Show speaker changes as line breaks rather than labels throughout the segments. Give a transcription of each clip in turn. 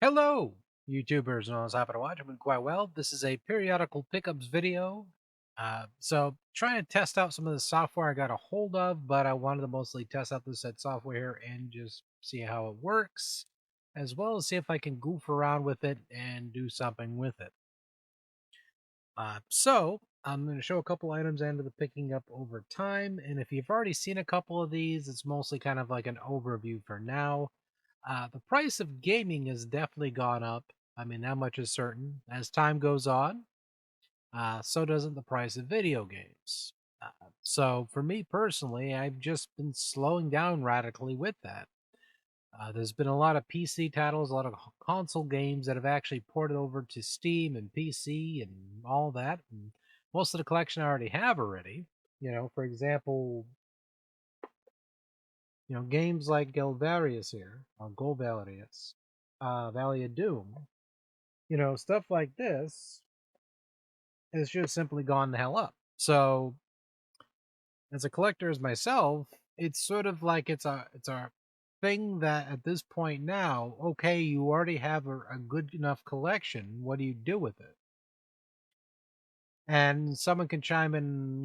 Hello, YouTubers and all that's happening to watch. I'm doing quite well. This is a periodical pickups video. So trying to test out some of the software I got a hold of, but I wanted to mostly test out this said software and just see how it works, as well as see if I can goof around with it and do something with it. So I'm going to show a couple items I ended up picking up over time, and if you've already seen a couple of these, it's mostly kind of like an overview for now. The price of gaming has definitely gone up. I mean, that much is certain. As time goes on, so doesn't the price of video games. So, for me personally, I've just been slowing down radically with that. There's been a lot of PC titles, a lot of console games that have actually ported over to Steam and PC and all that. And most of the collection I already have already. For example, games like Galvarius here, or Golvarius, Valley of Doom, stuff like this has just simply gone the hell up. So, as a collector as myself, it's sort of like it's a thing that at this point now, okay, you already have a good enough collection. What do you do with it? And someone can chime in,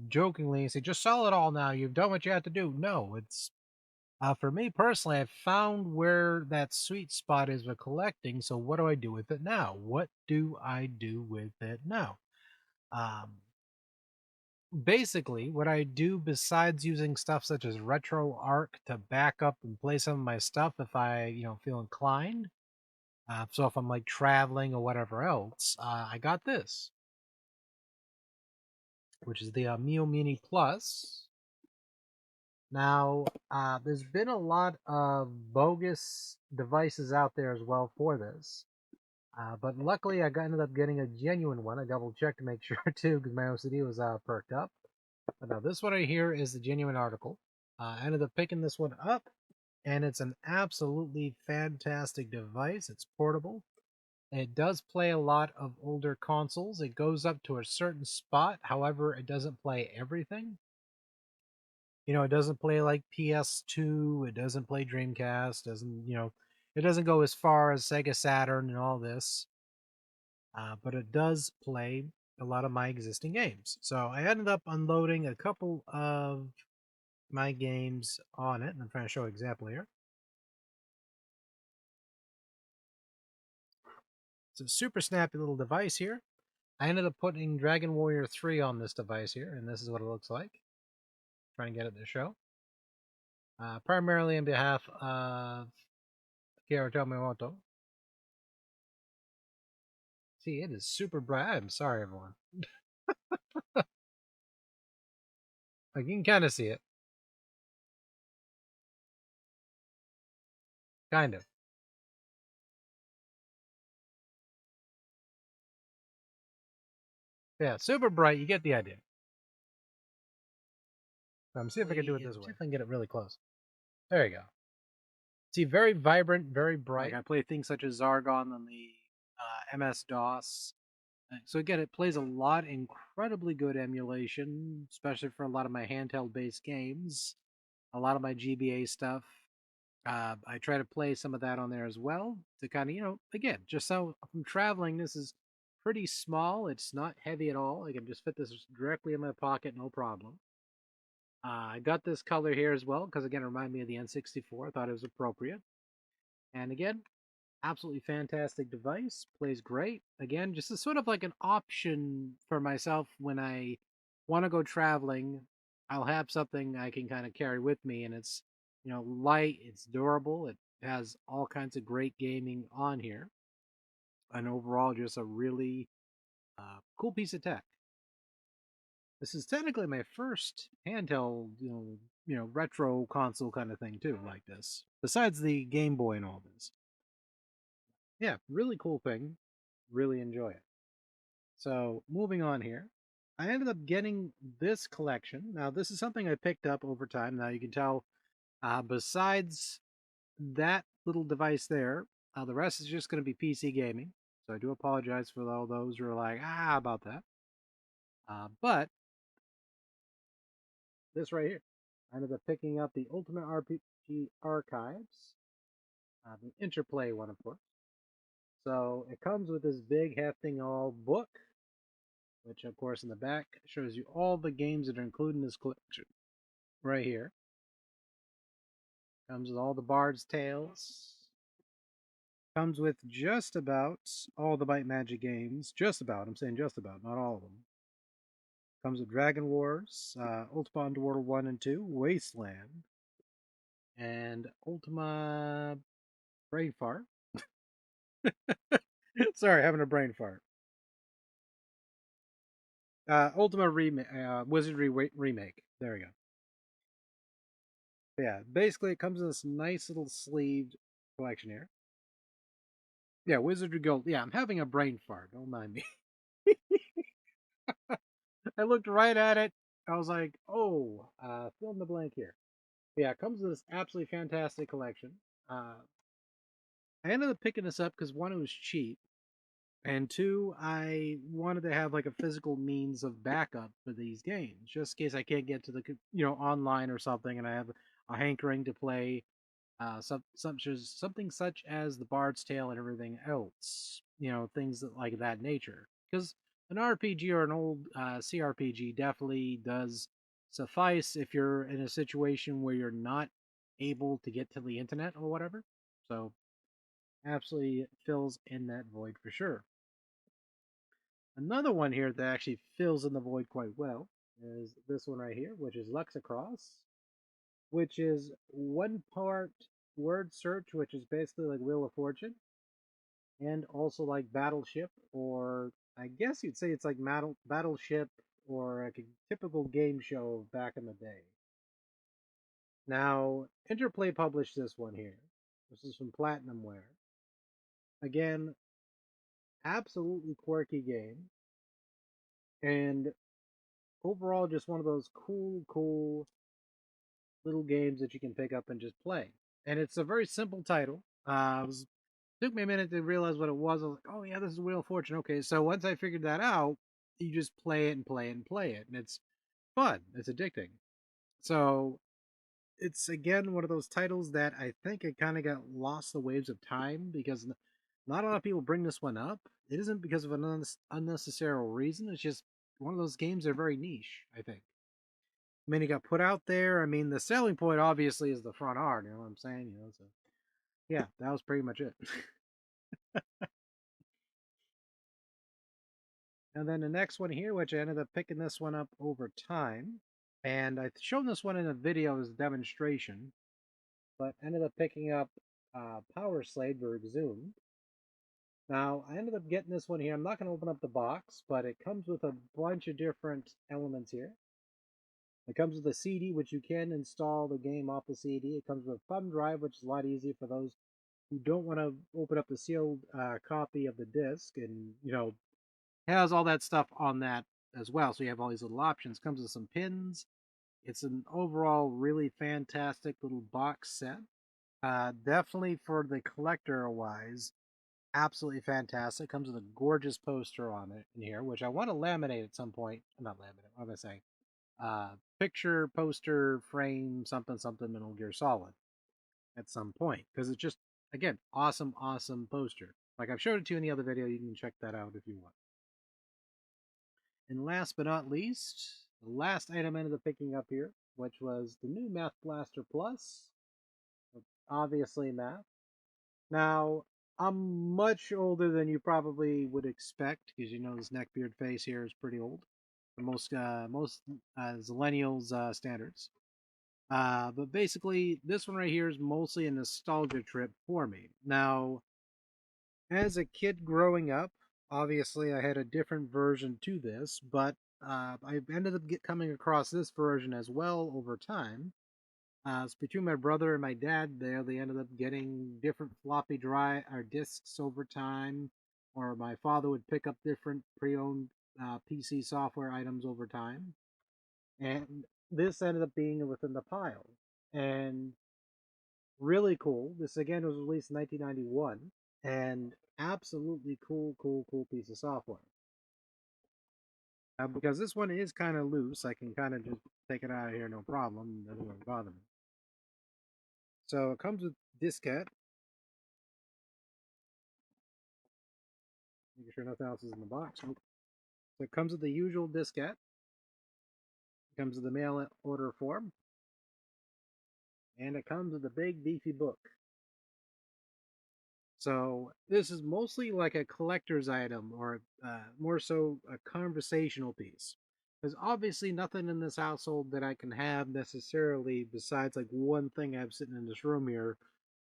jokingly and say, just sell it all now. You've done what you have to do. No, it's for me personally, I've found where that sweet spot is with collecting. So what do I do with it now? What do I do with it now? Um, Basically, what I do besides using stuff such as RetroArch to back up and play some of my stuff if I, feel inclined. So if I'm like traveling or whatever else, I got this, which is the Mio Mini Plus. Now, there's been a lot of bogus devices out there as well for this. But luckily, ended up getting a genuine one. I double checked to make sure too, because my OCD was perked up. But now this one right here is the genuine article. I ended up picking this one up, and it's an absolutely fantastic device. It's portable. It does play a lot of older consoles. It goes up to a certain spot. However, it doesn't play everything. It doesn't play like PS2. It doesn't play Dreamcast. It doesn't go as far as Sega Saturn and all this. But it does play a lot of my existing games. So I ended up unloading a couple of my games on it, and I'm trying to show an example here. It's a super snappy little device here. I ended up putting Dragon Warrior 3 on this device here, and this is what it looks like. Trying to get it to show. Primarily on behalf of Kiro Tomomoto. See, it is super bright. I'm sorry, everyone. Like, you can kind of see it. Kind of. Yeah, super bright. You get the idea. See if I can do it this way. See if I can get it really close. There you go. See, very vibrant, very bright. Like I play things such as Zargon on the MS-DOS. So again, it plays a lot, incredibly good emulation, especially for a lot of my handheld-based games, a lot of my GBA stuff. I try to play some of that on there as well to kind of, again, just so if I'm traveling, this is pretty small. It's not heavy at all. I can just fit this directly in my pocket, no problem. I got this color here as well because, again, it reminded me of the N64. I thought it was appropriate. And again, absolutely fantastic device. Plays great. Again, just a sort of like an option for myself when I want to go traveling. I'll have something I can kind of carry with me, and it's light. It's durable. It has all kinds of great gaming on here, and overall, just a really cool piece of tech. This is technically my first handheld, retro console kind of thing too, like this. Besides the Game Boy and all this. Yeah, really cool thing. Really enjoy it. So, moving on here, I ended up getting this collection. Now, this is something I picked up over time. Now, you can tell, besides that little device there, the rest is just going to be PC gaming. So, I do apologize for all those who are like, about that. But this right here, I ended up picking up the Ultimate RPG Archives, the Interplay one, of course. So it comes with this big hefting all book, which of course in the back shows you all the games that are included in this collection right here. Comes with all the Bard's Tales. Comes with just about all the Might Magic games. Just about. I'm saying just about, not all of them. Comes with Dragon Wars, Ultima Underworld 1 and 2, Wasteland, and Ultima Brain Fart. Sorry, having a brain fart. Ultima Wizardry Remake. There we go. Yeah, basically it comes in this nice little sleeved collection here. Yeah, Wizardry Gold. Yeah, I'm having a brain fart. Don't mind me. I looked right at it. I was like, oh, fill in the blank here. Yeah, it comes with this absolutely fantastic collection. I ended up picking this up because one, it was cheap, and two, I wanted to have like a physical means of backup for these games, just in case I can't get to the online or something, and I have a hankering to play something such as the Bard's Tale and everything else, things like that nature. Because an RPG or an old CRPG definitely does suffice if you're in a situation where you're not able to get to the internet or whatever. So absolutely fills in that void for sure. Another one here that actually fills in the void quite well is this one right here, which is Lexicross, which is one part word search, which is basically like Wheel of Fortune, and also like Battleship, or I guess you'd say it's like Battleship or like a typical game show back in the day. Now, Interplay published this one here. This is from Platinumware. Again, absolutely quirky game, and overall just one of those cool little games that you can pick up and just play. And it's a very simple title. Took me a minute to realize what it was. I was like, oh yeah, this is Wheel of Fortune. Okay, so once I figured that out, you just play it and play it and play it, and it's fun. It's addicting. So it's again one of those titles that I think it kind of got lost the waves of time because not a lot of people bring this one up. It isn't because of an unnecessary reason. It's just one of those games that are very niche, I think. I mean, it got put out there. I mean, the selling point obviously is the front art. You know what I'm saying? So yeah, that was pretty much it. And then the next one here, which I ended up picking this one up over time, and I've shown this one in a video as a demonstration, but ended up picking up Power Slade for Exhumed. Now, I ended up getting this one here. I'm not going to open up the box, but it comes with a bunch of different elements here. It comes with a CD, which you can install the game off the CD. It comes with a thumb drive, which is a lot easier for those who don't want to open up the sealed copy of the disc, and has all that stuff on that as well. So you have all these little options. Comes with some pins. It's an overall really fantastic little box set. Definitely for the collector wise, absolutely fantastic. Comes with a gorgeous poster on it in here, which I want to laminate at some point. Not laminate. What am I saying? Picture, poster, frame, something, Metal Gear Solid at some point because it's just again awesome poster. Like I've showed it to you in the other video. You can check that out if you want. And last but not least, the last item I ended up picking up here, which was the new Math Blaster Plus. Obviously math. Now, I'm much older than you probably would expect, because this neckbeard face here is pretty old. For most Zillennials standards. But basically, this one right here is mostly a nostalgia trip for me. Now, as a kid growing up, obviously I had a different version to this, but I ended up coming across this version as well over time. So between my brother and my dad there, they ended up getting different floppy drive or discs over time, or my father would pick up different pre-owned PC software items over time. And this ended up being within the pile. And really cool. This again was released in 1991, and absolutely cool piece of software. Because this one is kind of loose, I can kind of just take it out of here, no problem. It doesn't bother me. So it comes with diskette. Making sure nothing else is in the box. Nope. So it comes with the usual diskette. It comes with the mail order form. And it comes with a big beefy book. So this is mostly like a collector's item, or more so a conversational piece. There's obviously nothing in this household that I can have necessarily besides like one thing I have sitting in this room here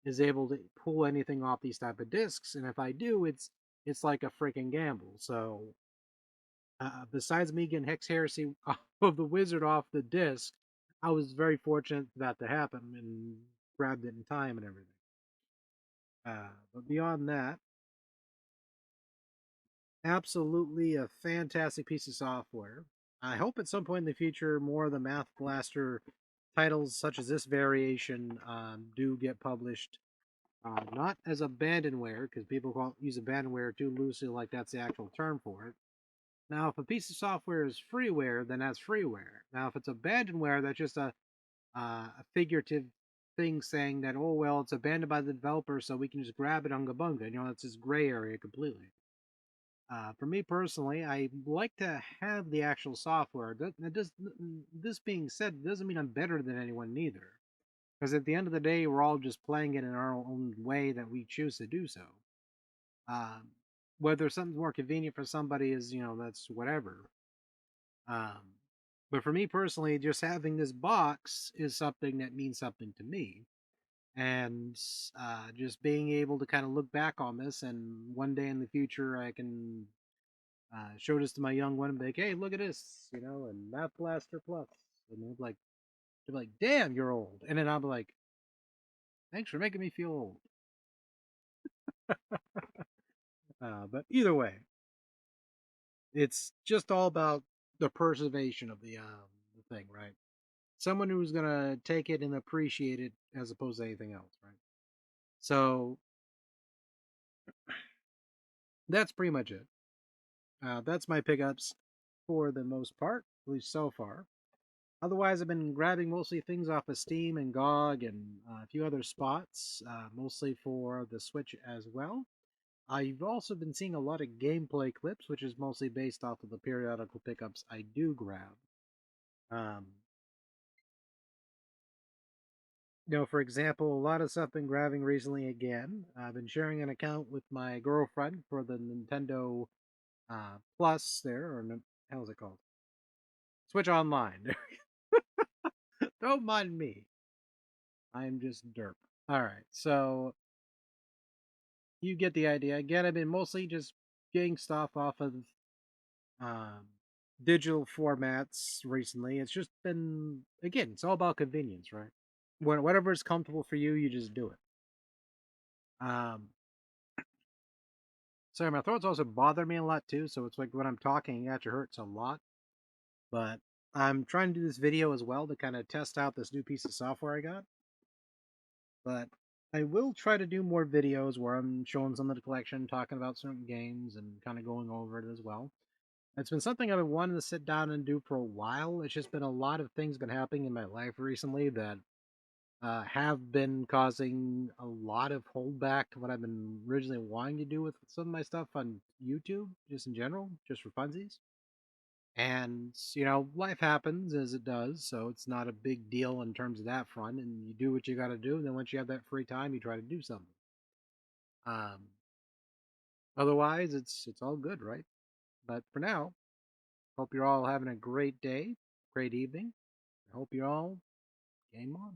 is able to pull anything off these type of discs, and if I do, it's like a freaking gamble. So besides me getting Hex Heresy of the Wizard off the disc, I was very fortunate for that to happen and grabbed it in time and everything. But beyond that, absolutely a fantastic piece of software. I hope at some point in the future more of the Math Blaster titles such as this variation do get published. Not as abandonware, because people use abandonware too loosely, like that's the actual term for it. Now, if a piece of software is freeware, then that's freeware. Now, if it's abandonware, that's just a figurative thing saying that, oh, well, it's abandoned by the developer, so we can just grab it on Gabunga. You know, it's this gray area completely. For me personally, I like to have the actual software. This being said, it doesn't mean I'm better than anyone neither. Because at the end of the day, we're all just playing it in our own way that we choose to do so. Um, whether something's more convenient for somebody is, you know, that's whatever. Um, but for me personally, just having this box is something that means something to me. And just being able to kind of look back on this, and one day in the future, I can show this to my young one and be like, hey, look at this, you know, and Math Blaster Plus. And they're like, damn, you're old. And then I'll be like, thanks for making me feel old. But either way, it's just all about the preservation of the thing, right? Someone who's gonna take it and appreciate it as opposed to anything else, right? So that's pretty much it. That's my pickups for the most part, at least so far. Otherwise, I've been grabbing mostly things off of Steam and GOG and a few other spots, mostly for the Switch as well. I've also been seeing a lot of gameplay clips, which is mostly based off of the periodical pickups I do grab. Um, for example, a lot of stuff I've been grabbing recently again. I've been sharing an account with my girlfriend for the Nintendo Plus there, or hell is it called? Switch Online. Don't mind me. I'm just derp. All right, so you get the idea. Again, I've been mostly just getting stuff off of um, digital formats recently. It's just been, again, it's all about convenience, right? Whatever is comfortable for you, you just do it. Sorry, my throat's also bothering me a lot too, so it's like when I'm talking, it actually hurts a lot. But I'm trying to do this video as well to kind of test out this new piece of software I got. But I will try to do more videos where I'm showing some of the collection, talking about certain games, and kind of going over it as well. It's been something I've been wanting to sit down and do for a while. It's just been a lot of things been happening in my life recently that have been causing a lot of holdback to what I've been originally wanting to do with some of my stuff on YouTube, just in general, just for funsies. And, life happens as it does, so it's not a big deal in terms of that front. And you do what you got to do. And then once you have that free time, you try to do something. Um, Otherwise, it's all good, right? But for now, hope you're all having a great day, great evening. I hope you're all game on.